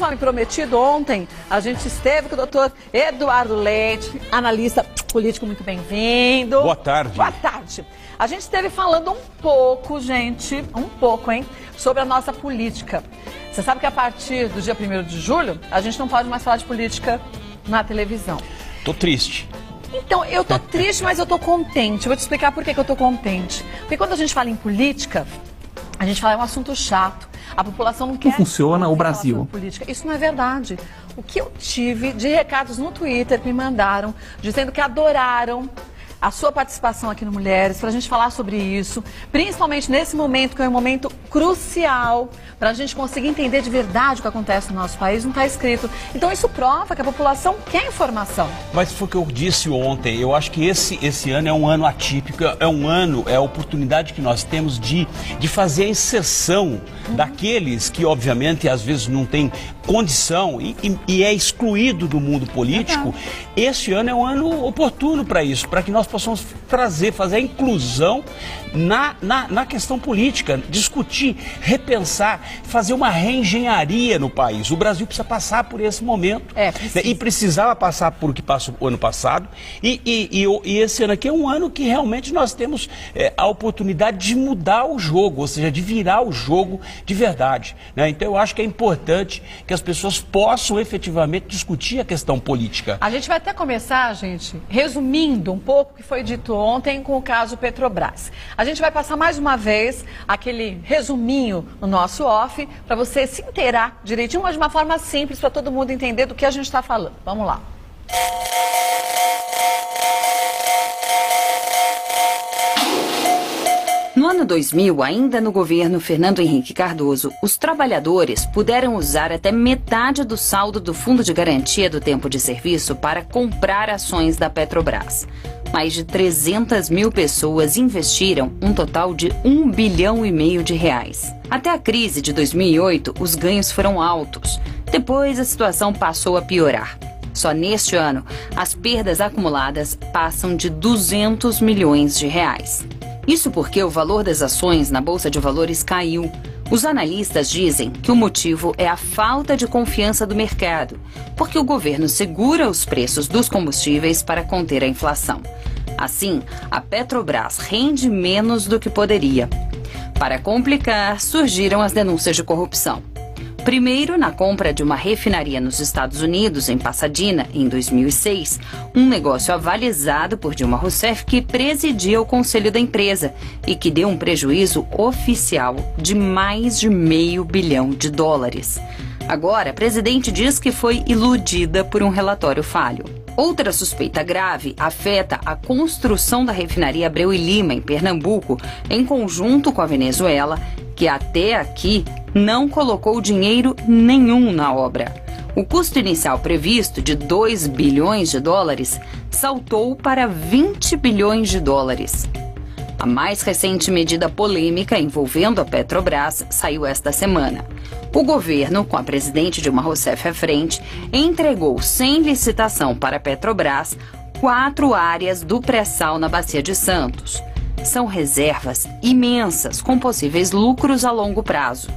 conforme prometido, ontem a gente esteve com o doutor Eduardo Leite, analista político, muito bem-vindo. Boa tarde. Boa tarde. A gente esteve falando um pouco, hein, sobre a nossa política. Você sabe que a partir do dia 1º de julho, a gente não pode mais falar de política na televisão. Tô triste. Então, eu tô triste, mas eu tô contente. Eu vou te explicar por que eu tô contente. Porque quando a gente fala em política, a gente fala é um assunto chato. A população não quer... Como funciona o Brasil? Política. Isso não é verdade. O que eu tive de recados no Twitter que me mandaram, dizendo que adoraram a sua participação aqui no Mulheres, para a gente falar sobre isso, principalmente nesse momento, que é um momento crucial, para a gente conseguir entender de verdade o que acontece no nosso país, não está escrito. Então isso prova que a população quer informação. Mas foi o que eu disse ontem, eu acho que esse ano é um ano atípico, é a oportunidade que nós temos de fazer a inserção daqueles que, obviamente, às vezes não têm condição e é excluído do mundo político. Esse ano é um ano oportuno para isso, para que nós possamos fazer a inclusão na questão política, discutir, repensar, fazer uma reengenharia no país. O Brasil precisa passar por esse momento. E precisava passar por o que passou o ano passado. E esse ano aqui é um ano que realmente nós temos a oportunidade de mudar o jogo, ou seja, de virar o jogo de verdade, né? Então eu acho que é importante que as pessoas possam efetivamente discutir a questão política. A gente vai até começar, gente, resumindo um pouco o que foi dito ontem com o caso Petrobras. A gente vai passar mais uma vez aquele resuminho no nosso off, para você se inteirar direitinho, mas de uma forma simples, para todo mundo entender do que a gente está falando. Vamos lá. No ano 2000, ainda no governo Fernando Henrique Cardoso, os trabalhadores puderam usar até metade do saldo do Fundo de Garantia do Tempo de Serviço para comprar ações da Petrobras. Mais de 300 mil pessoas investiram um total de R$1,5 bilhão de reais. Até a crise de 2008, os ganhos foram altos. Depois, a situação passou a piorar. Só neste ano, as perdas acumuladas passam de 200 milhões de reais. Isso porque o valor das ações na Bolsa de Valores caiu. Os analistas dizem que o motivo é a falta de confiança do mercado, porque o governo segura os preços dos combustíveis para conter a inflação. Assim, a Petrobras rende menos do que poderia. Para complicar, surgiram as denúncias de corrupção. Primeiro, na compra de uma refinaria nos Estados Unidos, em Pasadena, em 2006, um negócio avalizado por Dilma Rousseff, que presidia o conselho da empresa e que deu um prejuízo oficial de mais de R$500 milhão. Agora, a presidente diz que foi iludida por um relatório falho. Outra suspeita grave afeta a construção da refinaria Abreu e Lima, em Pernambuco, em conjunto com a Venezuela, que até aqui não colocou dinheiro nenhum na obra. O custo inicial previsto de $2 bilhões saltou para $20 bilhões. A mais recente medida polêmica envolvendo a Petrobras saiu esta semana. O governo, com a presidente Dilma Rousseff à frente, entregou sem licitação para a Petrobras 4 áreas do pré-sal na Bacia de Santos. São reservas imensas, com possíveis lucros a longo prazo.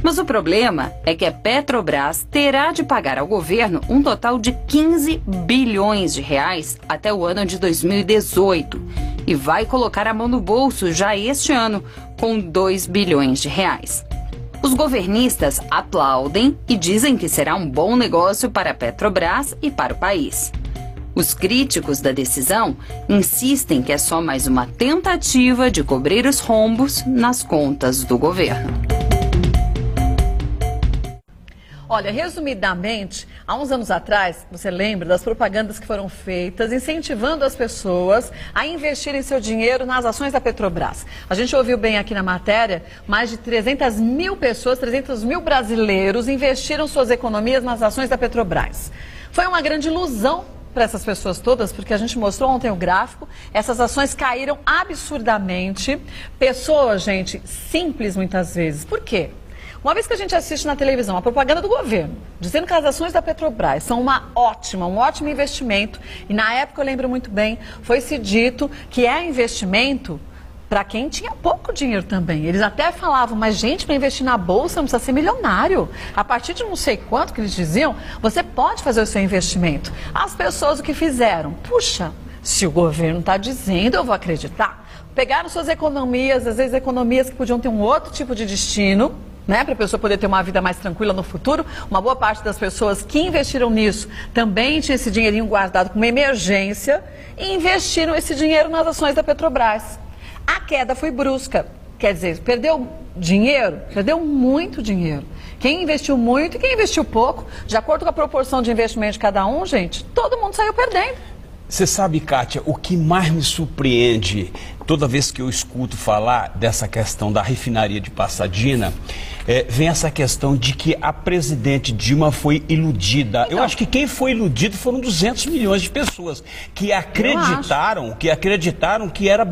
Mas o problema é que a Petrobras terá de pagar ao governo um total de R$15 bilhões até o ano de 2018 e vai colocar a mão no bolso já este ano com R$2 bilhões. Os governistas aplaudem e dizem que será um bom negócio para a Petrobras e para o país. Os críticos da decisão insistem que é só mais uma tentativa de cobrir os rombos nas contas do governo. Olha, resumidamente, há uns anos atrás, você lembra das propagandas que foram feitas incentivando as pessoas a investirem seu dinheiro nas ações da Petrobras. A gente ouviu bem aqui na matéria, mais de 300 mil pessoas, 300 mil brasileiros investiram suas economias nas ações da Petrobras. Foi uma grande ilusão para essas pessoas todas, porque a gente mostrou ontem o gráfico, essas ações caíram absurdamente. Pessoas, gente, simples muitas vezes. Por quê? Uma vez que a gente assiste na televisão a propaganda do governo, dizendo que as ações da Petrobras são um ótimo investimento, e na época eu lembro muito bem, foi-se dito que é investimento para quem tinha pouco dinheiro também. Eles até falavam, mas gente, para investir na bolsa não precisa ser milionário. A partir de não sei quanto que eles diziam, você pode fazer o seu investimento. As pessoas o que fizeram? Puxa, se o governo está dizendo, eu vou acreditar. Pegaram suas economias, às vezes economias que podiam ter um outro tipo de destino, né, para a pessoa poder ter uma vida mais tranquila no futuro. Uma boa parte das pessoas que investiram nisso também tinha esse dinheirinho guardado com uma emergência e investiram esse dinheiro nas ações da Petrobras. A queda foi brusca, quer dizer, perdeu dinheiro, perdeu muito dinheiro. Quem investiu muito e quem investiu pouco, de acordo com a proporção de investimento de cada um, gente, todo mundo saiu perdendo. Você sabe, Kátia, o que mais me surpreende toda vez que eu escuto falar dessa questão da refinaria de Pasadena, vem essa questão de que a presidente Dilma foi iludida. Eu acho que quem foi iludido foram 200 milhões de pessoas que acreditaram que era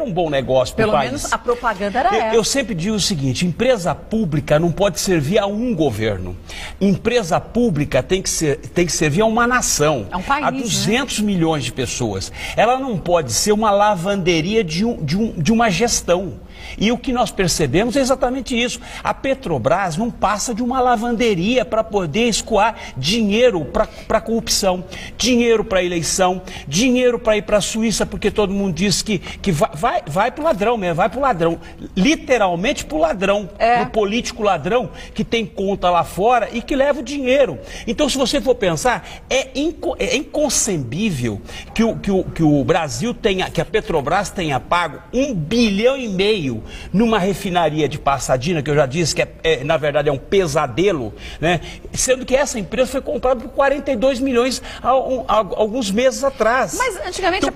um bom negócio para o país. Pelo menos a propaganda era essa. Eu sempre digo o seguinte, empresa pública não pode servir a um governo. Empresa pública tem que servir a uma nação, a um país, a 200 milhões de pessoas. Ela não pode ser uma lavanderia de uma gestão. E o que nós percebemos é exatamente isso. A Petrobras não passa de uma lavanderia para poder escoar dinheiro para corrupção, dinheiro para eleição, dinheiro para ir para a Suíça, porque todo mundo diz que vai para o ladrão mesmo, vai para o ladrão. Literalmente para o ladrão, para o político ladrão que tem conta lá fora e que leva o dinheiro. Então, se você for pensar, é inconcebível que o Brasil tenha, que a Petrobras tenha pago 1,5 bilhão numa refinaria de Pasadena, que eu já disse que na verdade é um pesadelo, né? Sendo que essa empresa foi comprada por 42 milhões alguns meses atrás. Mas antigamente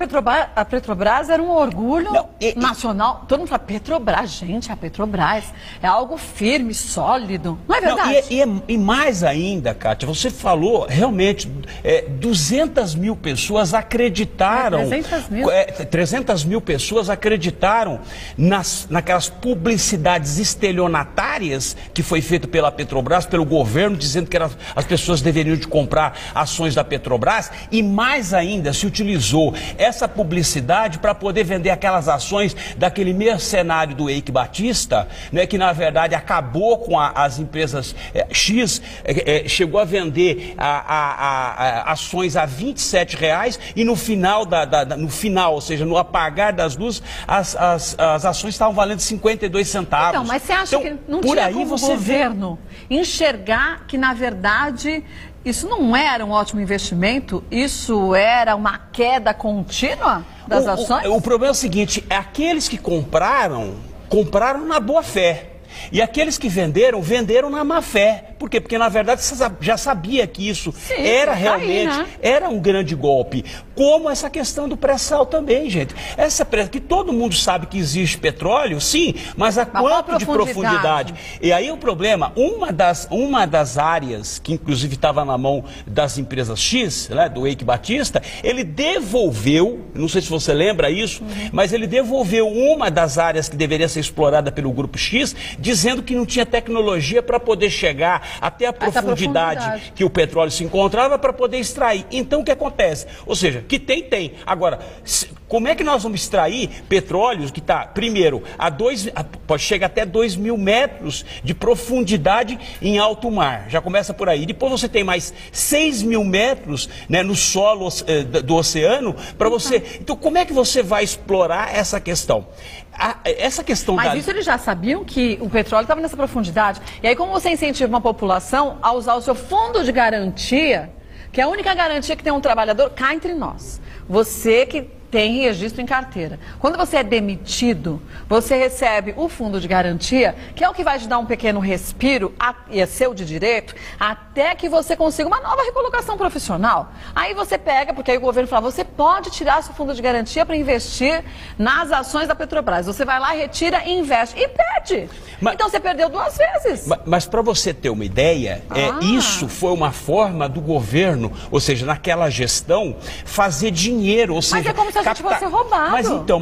a Petrobras era um orgulho nacional. Todo mundo fala Petrobras, gente, a Petrobras é algo firme, sólido. Não é verdade? E mais ainda, Kátia, você falou realmente 200 mil pessoas acreditaram. 300 mil. 300 mil pessoas acreditaram naquelas publicidades estelionatárias que foi feito pela Petrobras, pelo governo, dizendo que as pessoas deveriam de comprar ações da Petrobras, e mais ainda se utilizou essa publicidade para poder vender aquelas ações daquele mercenário do Eike Batista, né, que na verdade acabou com as empresas X, chegou a vender ações a R$27 e no final, ou seja, no apagar das luzes, as ações estavam valendo 52 centavos. Então, mas você acha que não tinha como o governo enxergar que, na verdade, isso não era um ótimo investimento? Isso era uma queda contínua das ações? O problema é o seguinte, aqueles que compraram na boa fé. E aqueles que venderam na má fé. Por quê? Porque na verdade você já sabia que isso era realmente, era um grande golpe. Como essa questão do pré-sal também, gente. Que todo mundo sabe que existe petróleo, sim, mas a quanto de profundidade? E aí o problema, uma das áreas que inclusive estava na mão das empresas X, né, do Eike Batista, ele devolveu, não sei se você lembra isso, mas ele devolveu uma das áreas que deveria ser explorada pelo Grupo X, dizendo que não tinha tecnologia para poder chegar até a profundidade que o petróleo se encontrava para poder extrair. Então o que acontece? Ou seja, que tem. Agora, como é que nós vamos extrair petróleo que está, primeiro, pode chegar até 2.000 metros de profundidade em alto mar? Já começa por aí. Depois você tem mais 6.000 metros, né, no solo do oceano para você. Então como é que você vai explorar essa questão? Mas isso eles já sabiam que o petróleo estava nessa profundidade. E aí como você incentiva uma população a usar o seu fundo de garantia, que é a única garantia que tem um trabalhador, cá entre nós. Você que tem registro em carteira. Quando você é demitido, você recebe o fundo de garantia, que é o que vai te dar um pequeno respiro, e é seu de direito, até que você consiga uma nova recolocação profissional. Aí você pega, porque aí o governo fala, você pode tirar seu fundo de garantia para investir nas ações da Petrobras. Você vai lá, retira e investe. E pega perde. Então você perdeu 2 vezes. Mas para você ter uma ideia, isso foi uma forma do governo, ou seja, naquela gestão, fazer dinheiro. Ou seja, mas é como se a gente fosse roubado. Mas então,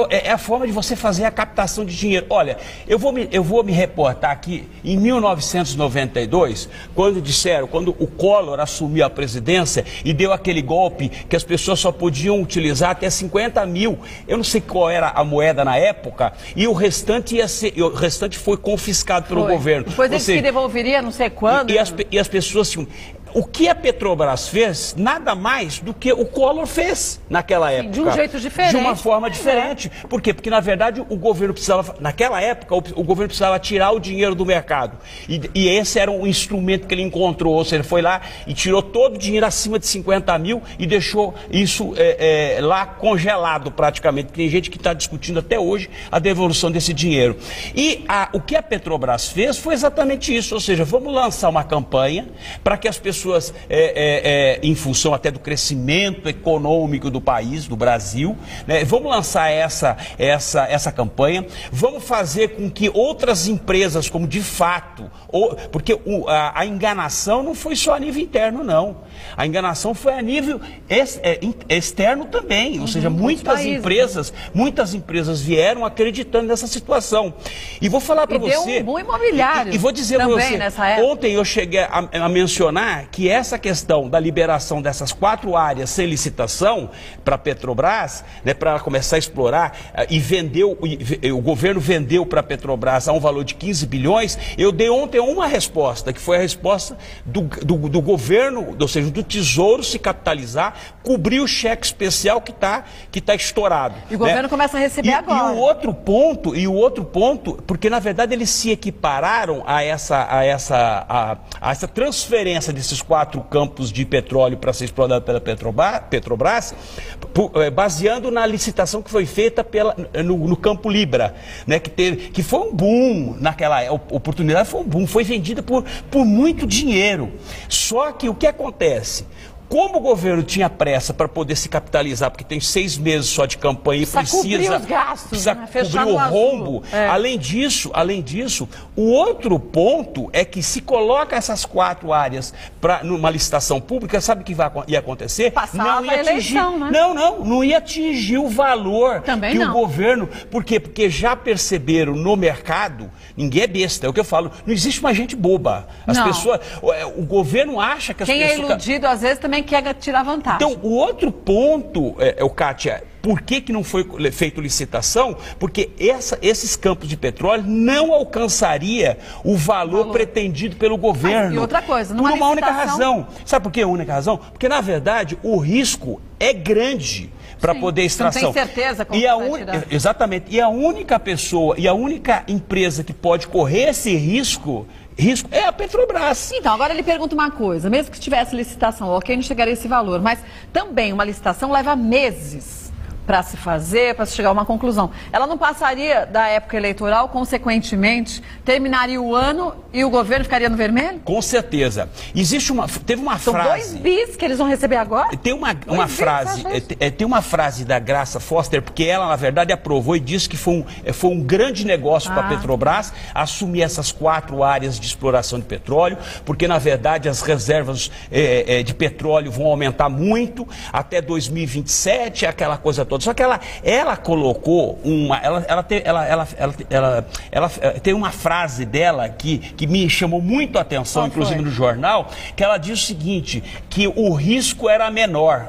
é a forma de você fazer a captação de dinheiro. Olha, eu vou me reportar aqui em 1992, quando o Collor assumiu a presidência e deu aquele golpe que as pessoas só podiam utilizar até 50 mil. Eu não sei qual era a moeda na época, e o restante foi confiscado pelo governo. Depois ele que devolveria não sei quando. E as pessoas tinham... O que a Petrobras fez, nada mais do que o Collor fez naquela época. De um jeito diferente. De uma forma diferente. Por quê? Porque, na verdade, o governo precisava, naquela época, o governo precisava tirar o dinheiro do mercado. E esse era um instrumento que ele encontrou. Ou seja, ele foi lá e tirou todo o dinheiro acima de 50 mil e deixou isso lá congelado praticamente. Tem gente que está discutindo até hoje a devolução desse dinheiro. E o que a Petrobras fez foi exatamente isso. Ou seja, vamos lançar uma campanha para que as pessoas, em função até do crescimento econômico do país, do Brasil, né, vamos lançar essa campanha, vamos fazer com que outras empresas, como de fato, porque a enganação não foi só a nível interno, não. A enganação foi a nível externo também, ou seja, muitas empresas vieram acreditando nessa situação. E vou falar para você... deu um boom imobiliário. E vou dizer para você, ontem eu cheguei a mencionar que essa questão da liberação dessas 4 áreas sem licitação para a Petrobras, né, para ela começar a explorar, o governo vendeu para a Petrobras a um valor de 15 bilhões, eu dei ontem uma resposta, que foi a resposta do governo, ou seja, do Tesouro se capitalizar, cobrir o cheque especial que tá estourado. E o governo começa a receber agora. E o outro ponto, porque na verdade eles se equipararam a essa transferência desses 4 campos de petróleo para ser explorado pela Petrobras, baseando na licitação que foi feita no Campo Libra, né, que foi um boom naquela oportunidade, foi um boom, foi vendida por muito dinheiro. Só que o que acontece? Como o governo tinha pressa para poder se capitalizar, porque tem 6 meses só de campanha e precisa os gastos, cobrir o rombo. Além disso, o outro ponto é que se coloca essas 4 áreas numa licitação pública, sabe o que ia acontecer? Passava a eleição, né? Não ia atingir o valor também que não. O governo... Por quê? Porque já perceberam no mercado, ninguém é besta, é o que eu falo, não existe uma gente boba. O governo acha que as pessoas... Quem é iludido, às vezes, também quer tirar vantagem. Então, o outro ponto, Kátia, por que não foi feita licitação? Porque esses campos de petróleo não alcançaria o valor pretendido pelo governo. E outra coisa, numa licitação... única razão. Sabe por que a única razão? Porque, na verdade, o risco é grande para poder extração. Não tem certeza como vai tirar. Exatamente. E a única pessoa, e a única empresa que pode correr esse risco é a Petrobras. Então, agora ele pergunta uma coisa, mesmo que tivesse licitação, ok, não chegaria a esse valor, mas também uma licitação leva meses para se fazer, para se chegar a uma conclusão. Ela não passaria da época eleitoral, consequentemente, terminaria o ano e o governo ficaria no vermelho? Com certeza. Teve uma São frase... São 2 bis que eles vão receber agora? Tem uma frase da Graça Foster, porque ela, na verdade, aprovou e disse que foi um grande negócio para a Petrobras assumir essas 4 áreas de exploração de petróleo, porque, na verdade, as reservas de petróleo vão aumentar muito até 2027, aquela coisa toda. Só que ela colocou ela tem uma frase dela que me chamou muito a atenção, inclusive no jornal, que ela diz o seguinte, que o risco era menor.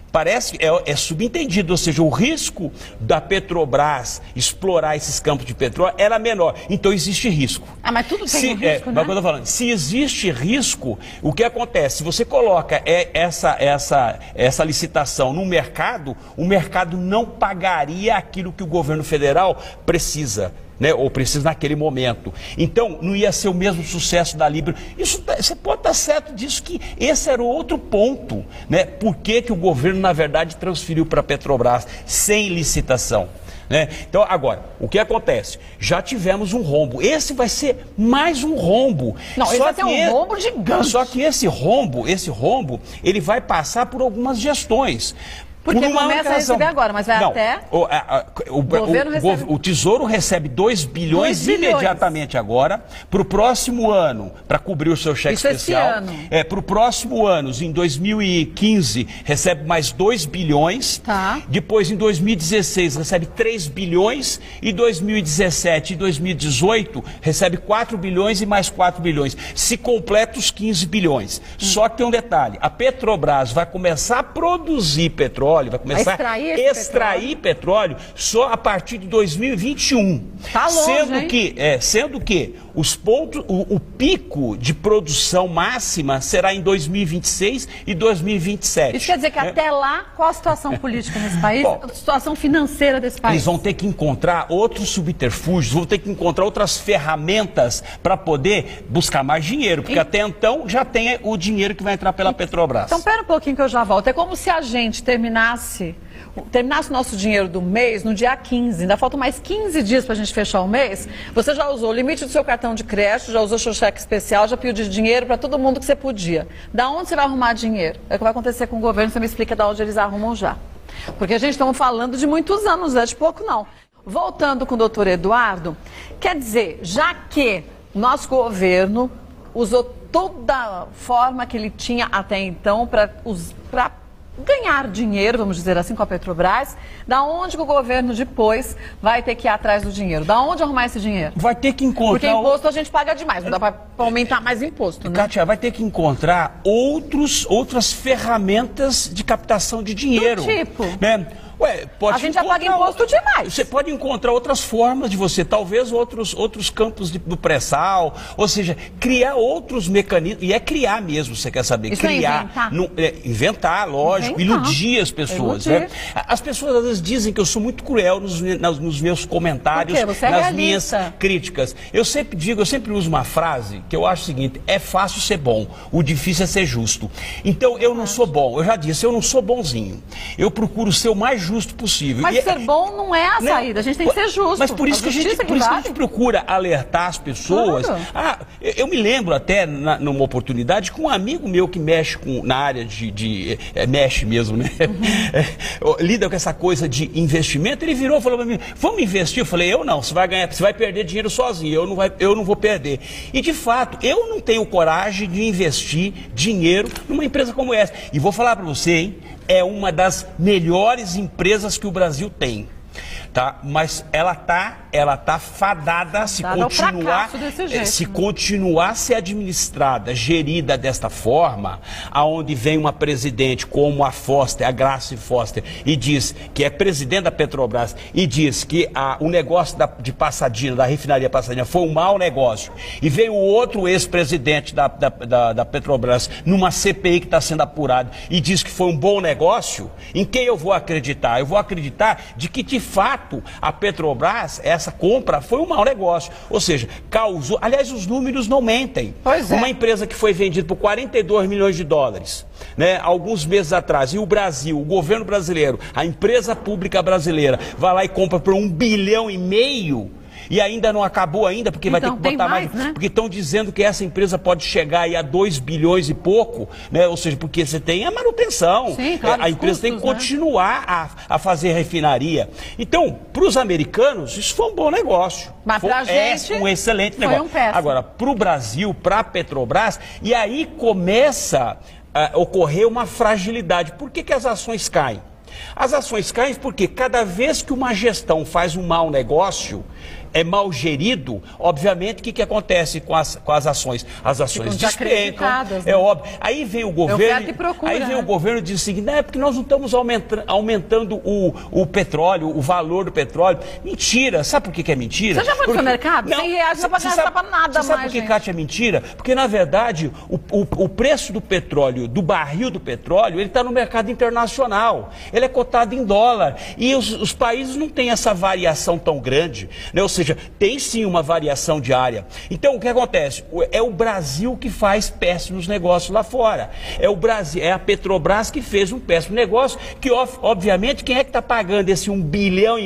Parece que é subentendido, ou seja, o risco da Petrobras explorar esses campos de petróleo era menor. Então existe risco. Mas tudo tem risco, né? Mas eu tô falando, se existe risco, o que acontece? Se você coloca essa licitação no mercado, o mercado não pagaria aquilo que o governo federal precisa. Né, ou precisa naquele momento. Então, não ia ser o mesmo sucesso da Libra. Você pode estar certo disso, que esse era o outro ponto. Né? Por que o governo, na verdade, transferiu para a Petrobras sem licitação? Né? Então, agora, o que acontece? Já tivemos um rombo. Esse vai ser mais um rombo. Não, esse vai ser um rombo gigante. Só que esse rombo, ele vai passar por algumas gestões. Porque começa a receber agora, mas vai até... O Tesouro recebe 2 bilhões imediatamente agora, para o próximo ano, para cobrir o seu cheque especial. Para o próximo ano, em 2015, recebe mais 2 bilhões. Tá. Depois, em 2016, recebe 3 bilhões. E 2017 e 2018, recebe 4 bilhões e mais 4 bilhões. Se completa os 15 bilhões. Só que tem um detalhe, a Petrobras vai começar a produzir petróleo, vai começar a extrair petróleo só a partir de 2021. Tá longe, sendo que os pontos, o pico de produção máxima será em 2026 e 2027. Isso quer dizer que até lá, qual a situação política nesse país? Bom, a situação financeira desse país? Eles vão ter que encontrar outros subterfúgios, vão ter que encontrar outras ferramentas para poder buscar mais dinheiro, porque até então já tem o dinheiro que vai entrar pela Petrobras. Então, pera um pouquinho que eu já volto. É como se a gente terminasse o nosso dinheiro do mês no dia 15, ainda faltam mais 15 dias para a gente fechar o mês, você já usou o limite do seu cartão de crédito, já usou seu cheque especial, já pediu dinheiro para todo mundo que você podia. Da onde você vai arrumar dinheiro? É o que vai acontecer com o governo, você me explica de onde eles arrumam já. Porque a gente está falando de muitos anos, não é de pouco não. Voltando com o doutor Eduardo, quer dizer, já que o nosso governo usou toda a forma que ele tinha até então para ganhar dinheiro, vamos dizer assim, com a Petrobras, da onde que o governo depois vai ter que ir atrás do dinheiro? Da onde arrumar esse dinheiro? Vai ter que encontrar... Porque imposto a gente paga demais, não dá para aumentar mais imposto, né? Kátia, vai ter que encontrar outras ferramentas de captação de dinheiro. Do tipo? Né? A gente já paga imposto demais. Você pode encontrar outras formas de você, talvez outros campos do pré-sal, ou seja, criar outros mecanismos, e criar mesmo, você quer saber, isso criar. É inventar, lógico, iludir as pessoas. Né? As pessoas às vezes dizem que eu sou muito cruel nos meus comentários, nas minhas críticas. Eu sempre uso uma frase que eu acho o seguinte: é fácil ser bom, o difícil é ser justo. Então eu não sou bom, eu já disse, eu não sou bonzinho. Eu procuro ser o mais justo possível. Mas ser bom não é a saída, a gente tem que ser justo. Mas por isso que a gente procura alertar as pessoas. Claro. Eu me lembro até numa oportunidade com um amigo meu que mexe na área mexe mesmo, né? Lida com essa coisa de investimento. Ele virou e falou para mim: vamos investir? Eu falei: eu não, você vai perder dinheiro sozinho, eu não vou perder. E de fato, eu não tenho coragem de investir dinheiro numa empresa como essa. E vou falar para você, hein? É uma das melhores empresas que o Brasil tem, tá? Mas ela tá fadada se continuar a ser administrada, gerida desta forma, aonde vem uma presidente como a Grace Foster, e diz que é presidente da Petrobras, e diz que o negócio de Passadina, da refinaria Passadina, foi um mau negócio, e veio outro ex-presidente da Petrobras numa CPI que está sendo apurada e diz que foi um bom negócio. Em quem eu vou acreditar? Eu vou acreditar de que de fato a Petrobras, essa compra foi um mau negócio, ou seja, causou, aliás, os números não mentem. Uma empresa que foi vendida por 42 milhões de dólares, né, alguns meses atrás, e o Brasil, o governo brasileiro, a empresa pública brasileira, vai lá e compra por 1,5 bilhão, e ainda não acabou ainda, porque vai ter que botar mais, né? Porque estão dizendo que essa empresa pode chegar aí a 2 bilhões e pouco, né? Ou seja, porque você tem a manutenção. Sim, claro, a empresa tem que continuar a fazer refinaria. Então, para os americanos, isso foi um bom negócio. Mas para a gente, um excelente negócio. Agora, para o Brasil, para a Petrobras, e aí começa a ocorrer uma fragilidade. Por que as ações caem? As ações caem porque cada vez que uma gestão faz um mau negócio, é mal gerido, obviamente, o que acontece com as ações? As ações despencam, é óbvio. Aí vem o governo, o governo e diz o seguinte: não, é porque nós não estamos aumentando o petróleo, o valor do petróleo. Mentira, sabe por que é mentira? Você já foi no mercado? Não, R$100 não vai gastar para nada mais. Sabe por que, Kátia, é mentira? Porque, na verdade, o preço do petróleo, do barril do petróleo, ele está no mercado internacional. Ele é cotado em dólar. E os países não têm essa variação tão grande, né? Ou seja, tem sim uma variação diária. Então, o que acontece? É o Brasil que faz péssimos negócios lá fora. É o Brasil, é a Petrobras que fez um péssimo negócio, que obviamente quem é que está pagando esse 1,5 bilhão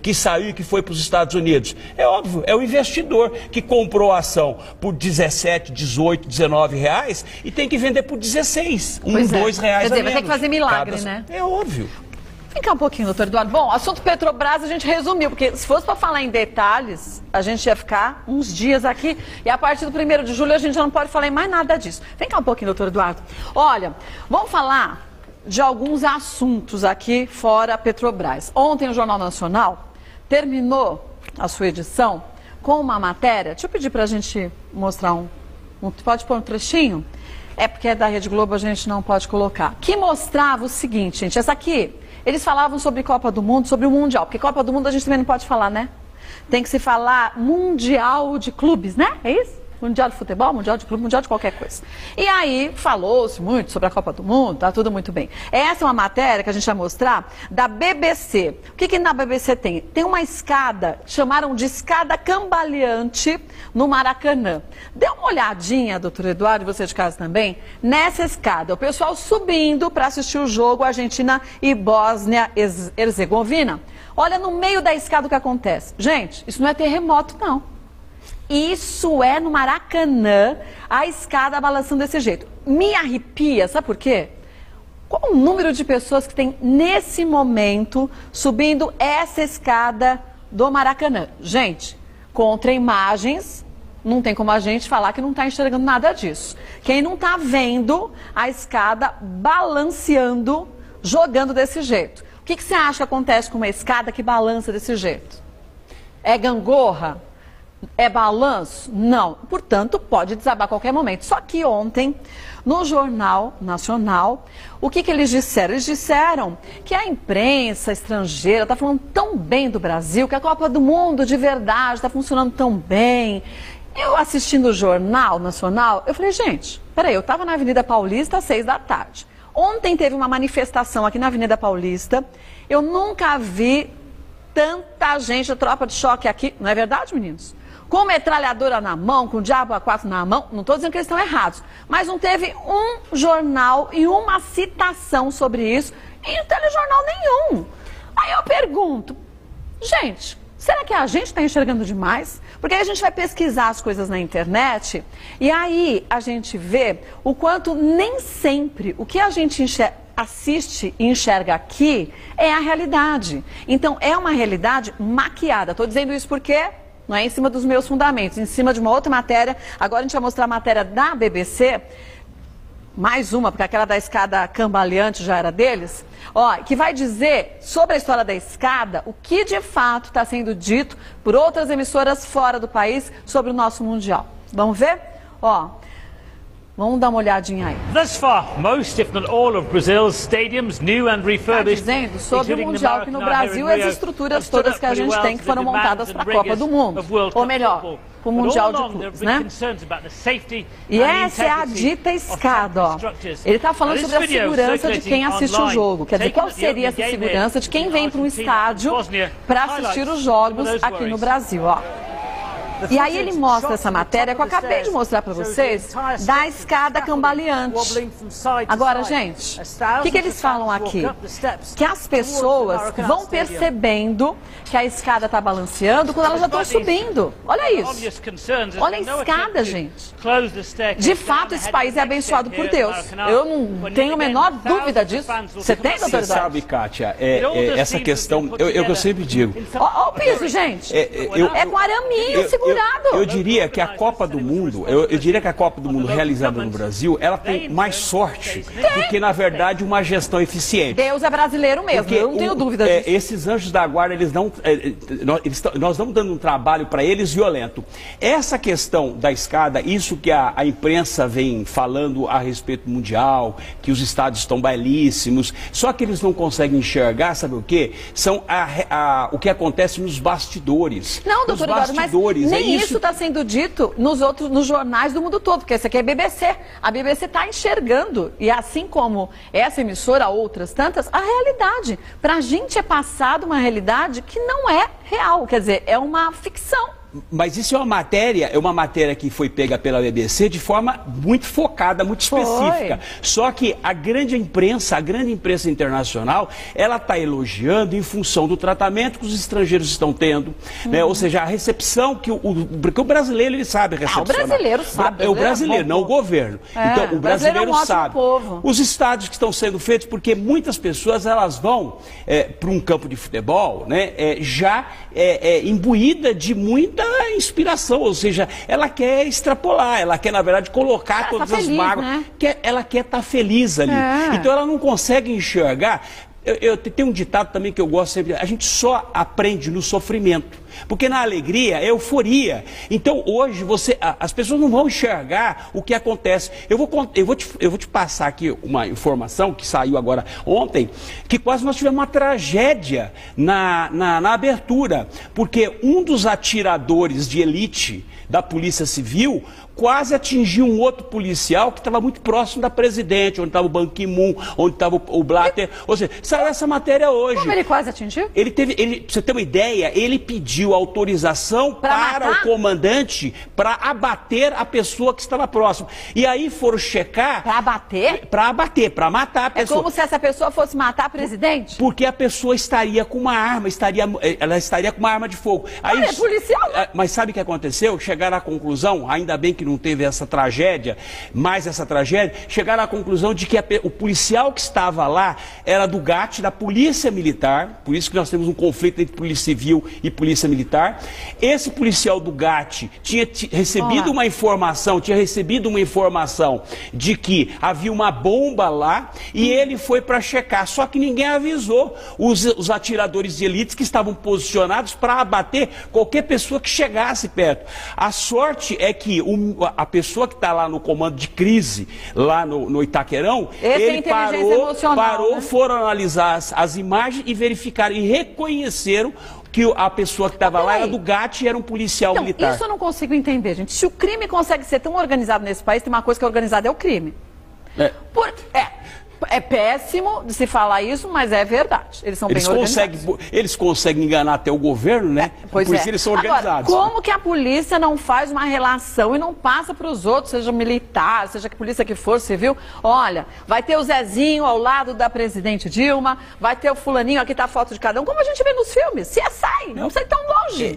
que saiu e que foi para os Estados Unidos? É óbvio, é o investidor que comprou a ação por 17, 18, 19 reais e tem que vender por 16, R$2 a menos. Quer dizer, vai ter que fazer milagre, né? É óbvio. Vem cá um pouquinho, doutor Eduardo. Bom, assunto Petrobras a gente resumiu, porque se fosse para falar em detalhes, a gente ia ficar uns dias aqui e a partir do 1º de julho a gente já não pode falar em mais nada disso. Vem cá um pouquinho, doutor Eduardo. Olha, vamos falar de alguns assuntos aqui fora Petrobras. Ontem o Jornal Nacional terminou a sua edição com uma matéria. Deixa eu pedir para a gente mostrar pode pôr um trechinho? É porque é da Rede Globo, a gente não pode colocar. Que mostrava o seguinte, gente, essa aqui, eles falavam sobre Copa do Mundo, sobre o Mundial, porque Copa do Mundo a gente também não pode falar, né? Tem que se falar Mundial de Clubes, né? É isso? Mundial de futebol, mundial de clube, mundial de qualquer coisa. E aí falou-se muito sobre a Copa do Mundo, tá tudo muito bem. Essa é uma matéria que a gente vai mostrar da BBC. O que na BBC tem? Tem uma escada, chamaram de escada cambaleante no Maracanã. Dê uma olhadinha, doutor Eduardo, e você de casa também, nessa escada. O pessoal subindo para assistir o jogo Argentina e Bósnia-Herzegovina. Olha no meio da escada o que acontece. Gente, isso não é terremoto, não. Isso é no Maracanã, a escada balançando desse jeito. Me arrepia, sabe por quê? Qual o número de pessoas que tem nesse momento subindo essa escada do Maracanã? Gente, contra imagens, não tem como a gente falar que não está enxergando nada disso. Quem não está vendo a escada balanceando, jogando desse jeito? O que você acha que acontece com uma escada que balança desse jeito? É gangorra? É balanço? Não. Portanto, pode desabar a qualquer momento. Só que ontem, no Jornal Nacional, o que eles disseram? Eles disseram que a imprensa estrangeira está falando tão bem do Brasil, que a Copa do Mundo de verdade está funcionando tão bem. Eu assistindo o Jornal Nacional, eu falei, gente, peraí, eu estava na Avenida Paulista às 6 da tarde. Ontem teve uma manifestação aqui na Avenida Paulista. Eu nunca vi tanta gente, a tropa de choque aqui. Não é verdade, meninos? Com metralhadora na mão, com diabo A4 na mão, não estou dizendo que eles estão errados, mas não teve um jornal e uma citação sobre isso em telejornal nenhum. Aí eu pergunto, gente, será que a gente está enxergando demais? Porque aí a gente vai pesquisar as coisas na internet e aí a gente vê o quanto nem sempre o que a gente assiste e enxerga aqui é a realidade. Então é uma realidade maquiada. Estou dizendo isso porque não é em cima dos meus fundamentos, em cima de uma outra matéria. Agora a gente vai mostrar a matéria da BBC, mais uma, porque aquela da escada cambaleante já era deles, ó, que vai dizer sobre a história da escada, o que de fato está sendo dito por outras emissoras fora do país sobre o nosso Mundial. Vamos ver? Ó, vamos dar uma olhadinha aí. Thus far, most, if not all, of Brazil's stadiums, new and refurbished, tá dizendo sobre o Mundial que no Brasil as estruturas todas que a gente tem que foram montadas para a Copa do Mundo, ou melhor, para o Mundial de Clubes, né? E essa é a dita escada, ó. Ele está falando sobre a segurança de quem assiste o jogo. Quer dizer, qual seria essa segurança de quem vem para um estádio para assistir os jogos aqui no Brasil, ó. E aí ele mostra essa matéria que eu acabei de mostrar para vocês, da escada cambaleante. Agora, gente, o que eles falam aqui? Que as pessoas vão percebendo que a escada está balanceando quando elas já estão subindo. Olha isso. Olha a escada, gente. De fato, esse país é abençoado por Deus. Eu não tenho a menor dúvida disso. Você tem, doutor Eduardo? Você sabe, Kátia, essa questão, eu sempre digo. Olha o piso, gente. É com araminho segurado. Eu diria que a Copa do Mundo, eu diria que a Copa do Mundo realizada no Brasil, ela tem mais sorte do que, na verdade, uma gestão eficiente. Deus é brasileiro mesmo, porque eu não tenho dúvida disso. Esses anjos da guarda, nós estamos dando um trabalho para eles violento. Essa questão da escada, isso que a imprensa vem falando a respeito do Mundial, que os estádios estão belíssimos, só que eles não conseguem enxergar, sabe o quê? São o que acontece nos bastidores. Não, doutor Eduardo, mas nem isso está sendo dito nos jornais do mundo todo, porque esse aqui é BBC. A BBC está enxergando, e assim como essa emissora, outras tantas, a realidade. Para a gente é passada uma realidade que não é real, quer dizer, é uma ficção. Mas isso é uma matéria que foi pega pela BBC de forma muito focada, muito específica. Só que a grande imprensa internacional, ela está elogiando em função do tratamento que os estrangeiros estão tendo, né? Ou seja, a recepção porque o brasileiro, ele sabe recepcionar. O brasileiro sabe. É o brasileiro, não o governo. Então, o brasileiro sabe. Povo. Os estádios que estão sendo feitos, porque muitas pessoas, elas vão para um campo de futebol, né, imbuída de muita inspiração, ou seja, ela quer extrapolar, ela quer, na verdade, colocar todas as mágoas, né? Ela quer estar feliz ali. Então ela não consegue enxergar. Eu tenho um ditado também que eu gosto sempre, a gente só aprende no sofrimento, porque na alegria é euforia. Então hoje as pessoas não vão enxergar o que acontece. Eu vou te passar aqui uma informação que saiu agora ontem, que quase nós tivemos uma tragédia na abertura, porque um dos atiradores de elite da Polícia Civil quase atingiu um outro policial que estava muito próximo da presidente, onde estava o Ban Ki-moon, onde estava o Blatter. Ou seja, saiu essa matéria hoje. Como ele quase atingiu? Pra você ter uma ideia, ele pediu autorização para o comandante para abater a pessoa que estava próxima. E aí foram checar... Para abater? Para abater, para matar a pessoa. É como se essa pessoa fosse matar a presidente? Porque a pessoa estaria com uma arma, ela estaria com uma arma de fogo. Aí, é policial, né? Mas sabe o que aconteceu? Chegaram à conclusão, ainda bem que não teve essa tragédia, chegaram à conclusão de que o policial que estava lá era do GAT, da Polícia Militar, por isso que nós temos um conflito entre Polícia Civil e Polícia Militar. Esse policial do GAT tinha recebido uma informação de que havia uma bomba lá e ele foi para checar, só que ninguém avisou os atiradores de elite que estavam posicionados para abater qualquer pessoa que chegasse perto. A sorte é que a pessoa que está lá no comando de crise, lá no Itaquerão, ele parou, né? Foram analisar as imagens e verificaram e reconheceram que a pessoa que estava lá era do GAT e era um policial militar. Isso eu não consigo entender, gente. Se o crime consegue ser tão organizado nesse país, tem uma coisa que é organizada, é o crime. É péssimo de se falar isso, mas é verdade. Eles são bem organizados. Eles conseguem enganar até o governo, né? Por isso eles são organizados. Agora, como que a polícia não faz uma relação e não passa para os outros, seja militar, seja que polícia que for, civil? Olha, vai ter o Zezinho ao lado da presidente Dilma, vai ter o fulaninho, aqui tá a foto de cada um, como a gente vê nos filmes. CSI, não precisa ir tão longe.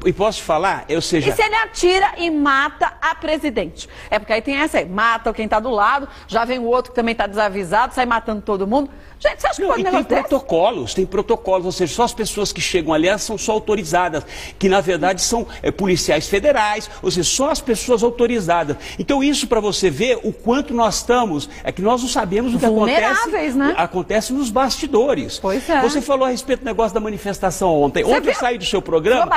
E posso te falar? E se ele atira e mata a presidente? É porque aí tem essa aí, mata quem tá do lado, já vem o outro que também tá desavisado, sai matando todo mundo. Gente, você acha que pode tem protocolos, ou seja, só as pessoas que chegam ali, elas são só autorizadas, que na verdade são policiais federais, ou seja, só as pessoas autorizadas. Então isso para você ver o quanto nós estamos, é que nós não sabemos o que acontece, né? Acontece nos bastidores. Pois é. Você falou a respeito do negócio da manifestação ontem. Ontem eu saí do seu programa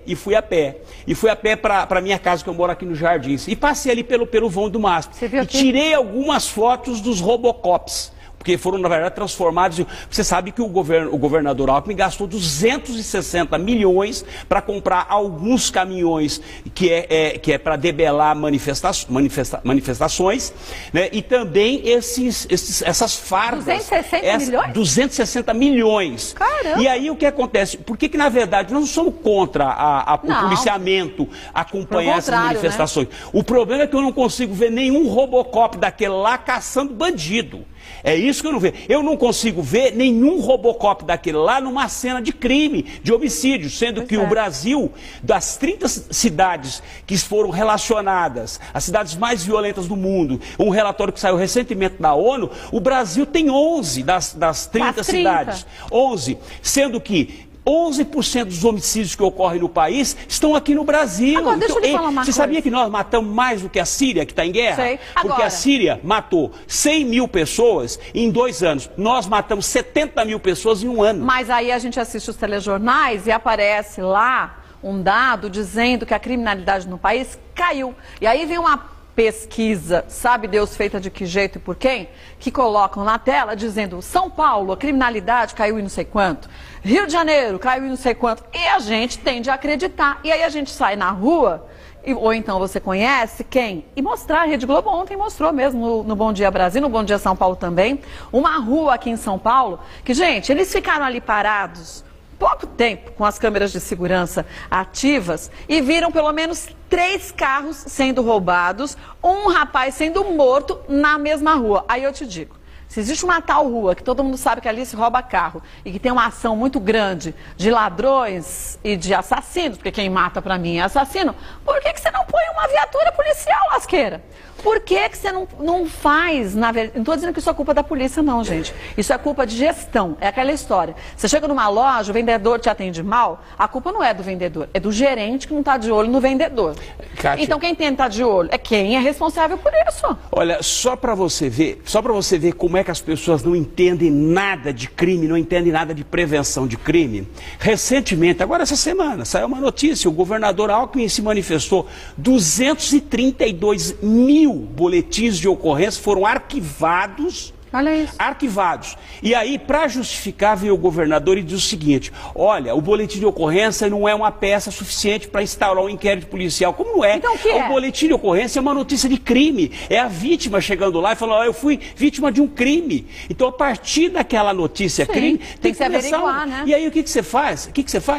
e fui a pé para minha casa, que eu moro aqui no Jardins, e passei ali pelo vão do MASP e tirei algumas fotos dos Robocops, porque foram, na verdade, transformados. Você sabe que o governador Alckmin gastou 260 milhões para comprar alguns caminhões que é para debelar manifestações, né? E também essas fardas. 260 milhões? 260 milhões. Caramba! E aí o que acontece? Por que na verdade, nós não somos contra o policiamento acompanhar essas manifestações? Né? O problema é que eu não consigo ver nenhum Robocop daquele lá caçando bandido. É isso que eu não vejo. Eu não consigo ver nenhum Robocop daquele lá numa cena de crime, de homicídio, sendo que o Brasil, das 30 cidades que foram relacionadas, as cidades mais violentas do mundo, um relatório que saiu recentemente da ONU, o Brasil tem 11 das 30 cidades. 11, sendo que 11% dos homicídios que ocorrem no país estão aqui no Brasil. Agora, deixa eu lhe falar uma coisa. Você sabia que nós matamos mais do que a Síria, que está em guerra? Sei. Porque a Síria matou 100 mil pessoas em 2 anos. Nós matamos 70 mil pessoas em 1 ano. Mas aí a gente assiste os telejornais e aparece lá um dado dizendo que a criminalidade no país caiu. E aí vem uma pesquisa, sabe Deus feita de que jeito e por quem, que colocam na tela dizendo São Paulo, a criminalidade caiu em não sei quanto, Rio de Janeiro caiu em não sei quanto, e a gente tende a acreditar. E aí a gente sai na rua, ou então você conhece quem? E mostrar, a Rede Globo ontem mostrou mesmo no Bom Dia Brasil, no Bom Dia São Paulo também, uma rua aqui em São Paulo, que gente, eles ficaram ali parados pouco tempo com as câmeras de segurança ativas e viram pelo menos 3 carros sendo roubados, um rapaz sendo morto na mesma rua. Aí eu te digo, se existe uma tal rua que todo mundo sabe que ali se rouba carro e que tem uma ação muito grande de ladrões e de assassinos, porque quem mata pra mim é assassino, por que você não põe uma viatura policial, lasqueira? Por que você não faz, na verdade, não estou dizendo que isso é culpa da polícia não, gente. Isso é culpa de gestão, é aquela história. Você chega numa loja, o vendedor te atende mal, a culpa não é do vendedor, é do gerente que não está de olho no vendedor. Kátia, então quem tem que estar de olho é quem é responsável por isso. Olha, só para você ver como é que as pessoas não entendem nada de crime, não entendem nada de prevenção de crime. Recentemente, agora essa semana, saiu uma notícia, o governador Alckmin se manifestou, 232 mil boletins de ocorrência foram arquivados. Olha isso. Arquivados. E aí, para justificar, veio o governador e diz o seguinte: olha, o boletim de ocorrência não é uma peça suficiente para instaurar um inquérito policial. Como não é? Então, o que é? O boletim de ocorrência é uma notícia de crime. É a vítima chegando lá e falando: eu fui vítima de um crime. Então, a partir daquela notícia crime, tem que se averiguar, né? E aí, o que você faz?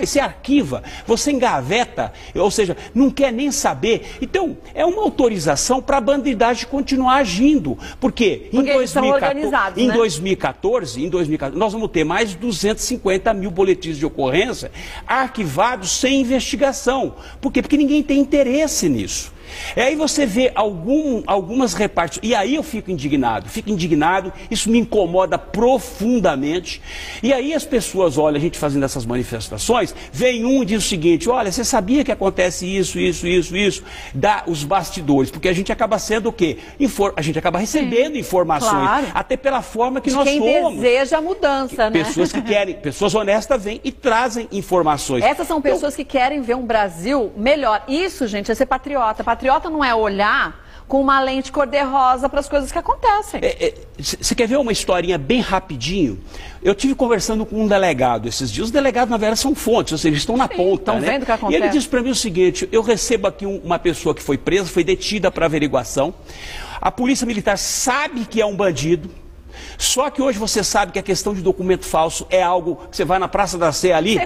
Você arquiva, você engaveta, ou seja, não quer nem saber. Então, é uma autorização para a bandidagem continuar agindo. Por quê? Porque eles são organizados. Em 2014, nós vamos ter mais de 250 mil boletins de ocorrência arquivados sem investigação. Por quê? Porque ninguém tem interesse nisso. E aí você vê algumas repartes, e aí eu fico indignado, isso me incomoda profundamente. E aí as pessoas olham a gente fazendo essas manifestações, vem um e diz o seguinte: olha, você sabia que acontece isso, dá os bastidores, porque a gente acaba sendo o quê? A gente acaba recebendo informações, claro, até pela forma que nós somos. Quem deseja a mudança, né? Pessoas que querem, pessoas honestas vêm e trazem informações. Essas são pessoas que querem ver um Brasil melhor. Isso, gente, é ser patriota. Patriota não é olhar com uma lente cor-de-rosa para as coisas que acontecem. Você quer ver uma historinha bem rapidinho? Eu tive conversando com um delegado esses dias. Os delegados, na verdade, são fontes, ou seja, eles estão na ponta. Estão vendo o que acontece. E ele disse para mim o seguinte: eu recebo aqui uma pessoa que foi presa, foi detida para averiguação. A polícia militar sabe que é um bandido. Só que hoje você sabe que a questão de documento falso é algo que você vai na Praça da Sé ali,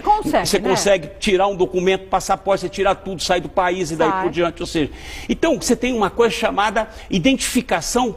você consegue tirar um documento, passaporte, você tira tudo, sai do país e daí por diante. Ou seja, então você tem uma coisa chamada identificação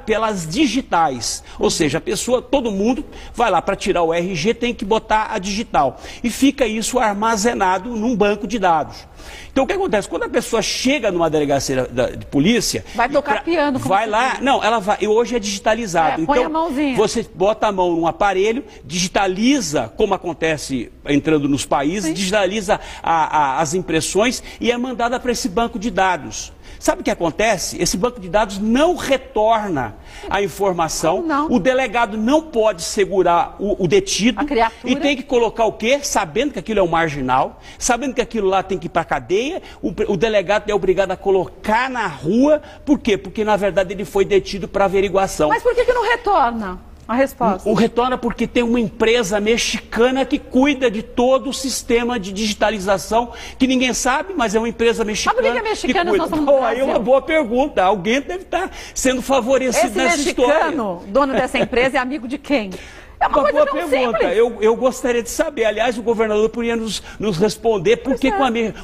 pelas digitais. Ou seja, a pessoa, todo mundo vai lá para tirar o RG, tem que botar a digital. E fica isso armazenado num banco de dados. Então o que acontece? Quando a pessoa chega numa delegacia de polícia... Vai tocar piano. Vai lá... Não, ela vai... Hoje é digitalizado. Põe a mãozinha. Você bota a mão num aparelho, digitaliza, como acontece entrando nos países, digitaliza as impressões e é mandada para esse banco de dados. Sabe o que acontece? Esse banco de dados não retorna a informação. Não. O delegado não pode segurar o detido. A criatura. E tem que colocar o quê? Sabendo que aquilo é um marginal, sabendo que aquilo lá tem que ir para a cadeia, o delegado é obrigado a colocar na rua. Por quê? Porque, na verdade, ele foi detido para averiguação. Mas por que não retorna a resposta? O retorna porque tem uma empresa mexicana que cuida de todo o sistema de digitalização, que ninguém sabe, mas é uma empresa mexicana. Mas por que é mexicana se nós estamos no Brasil? Aí é uma boa pergunta. Alguém deve estar sendo favorecido nessa história. Esse mexicano, dono dessa empresa, é amigo de quem? É uma coisa boa tão pergunta. simples. Eu gostaria de saber. Aliás, o governador poderia nos responder por que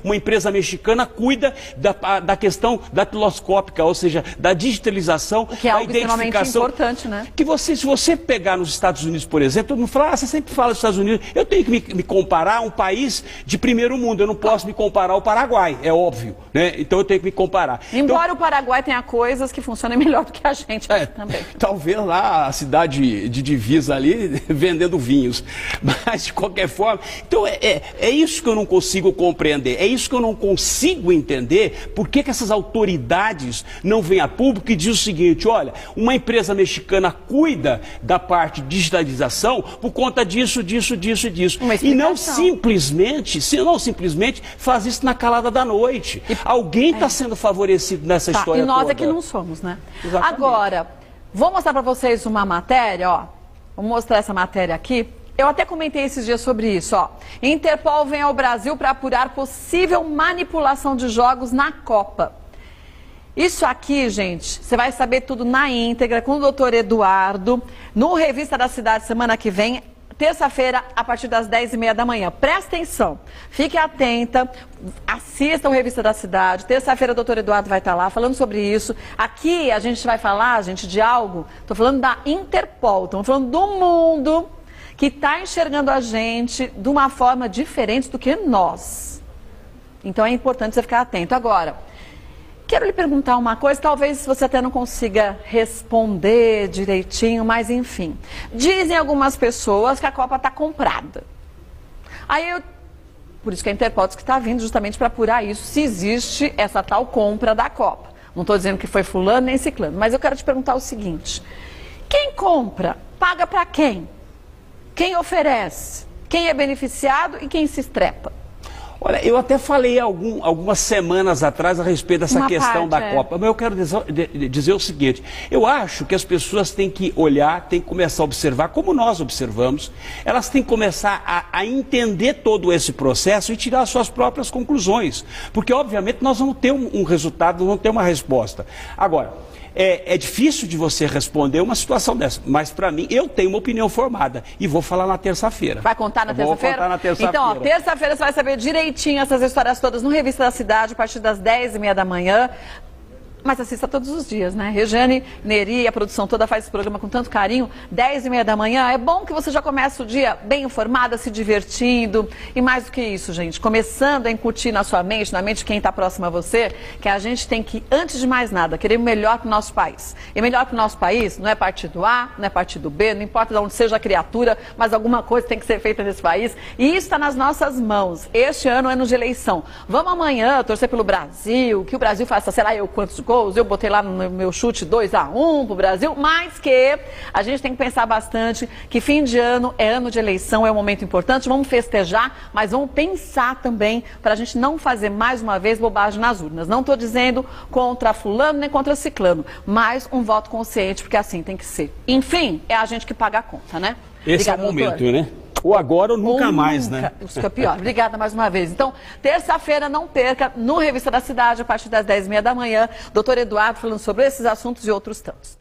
uma empresa mexicana cuida da questão datiloscópica, ou seja, da digitalização, que é algo extremamente importante, né? Que se você pegar nos Estados Unidos, por exemplo, todo mundo fala: você sempre fala dos Estados Unidos, eu tenho que me comparar a um país de primeiro mundo, eu não posso me comparar ao Paraguai, é óbvio, né? Então eu tenho que me comparar. Embora o Paraguai tenha coisas que funcionem melhor do que a gente também. Talvez lá a cidade de divisa ali, vendendo vinhos, mas de qualquer forma, então é isso que eu não consigo compreender, é isso que eu não consigo entender. Por que essas autoridades não vêm a público e dizem o seguinte: olha, uma empresa mexicana cuida da parte de digitalização por conta disso. E não simplesmente faz isso na calada da noite. Alguém está sendo favorecido nessa história toda. E nós toda. é que não somos, né? Exatamente. Agora, vou mostrar para vocês uma matéria, ó. Vou mostrar essa matéria aqui. Eu até comentei esses dias sobre isso, ó. Interpol vem ao Brasil para apurar possível manipulação de jogos na Copa. Isso aqui, gente, você vai saber tudo na íntegra com o doutor Eduardo, no Revista da Cidade semana que vem. terça-feira, a partir das 10h30 da manhã. Presta atenção, fique atenta, assista o Revista da Cidade. Terça-feira o doutor Eduardo vai estar lá falando sobre isso. Aqui a gente vai falar, gente, de algo, estou falando da Interpol, estamos falando do mundo que está enxergando a gente de uma forma diferente do que nós. Então é importante você ficar atento. Agora, quero lhe perguntar uma coisa, talvez você até não consiga responder direitinho, mas enfim. Dizem algumas pessoas que a Copa está comprada. Por isso que a Interpol diz que está vindo justamente para apurar isso, se existe essa tal compra da Copa. Não estou dizendo que foi fulano nem ciclano, mas eu quero te perguntar o seguinte. Quem compra, paga para quem? Quem oferece? Quem é beneficiado e quem se estrepa? Olha, eu até falei algumas semanas atrás a respeito dessa questão da Copa, mas eu quero dizer o seguinte, eu acho que as pessoas têm que olhar, têm que começar a observar, como nós observamos, elas têm que começar a entender todo esse processo e tirar as suas próprias conclusões, porque obviamente nós vamos ter um resultado, vamos ter uma resposta. Agora, é difícil de você responder uma situação dessa, mas para mim, eu tenho uma opinião formada e vou falar na terça-feira. Vai contar na terça-feira? Vou contar na terça-feira. Então, terça-feira você vai saber direitinho essas histórias todas no Revista da Cidade, a partir das 10h30 da manhã. Mas assista todos os dias, né? Regiane Neri, a produção toda faz esse programa com tanto carinho. 10h30 da manhã, é bom que você já comece o dia bem informada, se divertindo. E mais do que isso, gente, começando a incutir na sua mente, na mente de quem está próximo a você, que a gente tem que, antes de mais nada, querer o melhor para o nosso país. E melhor para o nosso país não é partido A, não é partido B, não importa de onde seja a criatura, mas alguma coisa tem que ser feita nesse país. E isso está nas nossas mãos. Este ano é ano de eleição. Vamos amanhã torcer pelo Brasil, que o Brasil faça, sei lá, quantos gols. Eu botei lá no meu chute 2-1 pro Brasil, mas que a gente tem que pensar bastante que fim de ano é ano de eleição, é um momento importante, vamos festejar, mas vamos pensar também para a gente não fazer mais uma vez bobagem nas urnas. Não estou dizendo contra fulano nem contra ciclano, mas um voto consciente, porque assim tem que ser. Enfim, é a gente que paga a conta, né? Esse é o momento, doutor, né? Ou agora ou nunca mais, né? Isso que é pior. Obrigada mais uma vez. Então, terça-feira, não perca, no Revista da Cidade, a partir das 10h30 da manhã, doutor Eduardo falando sobre esses assuntos e outros tantos.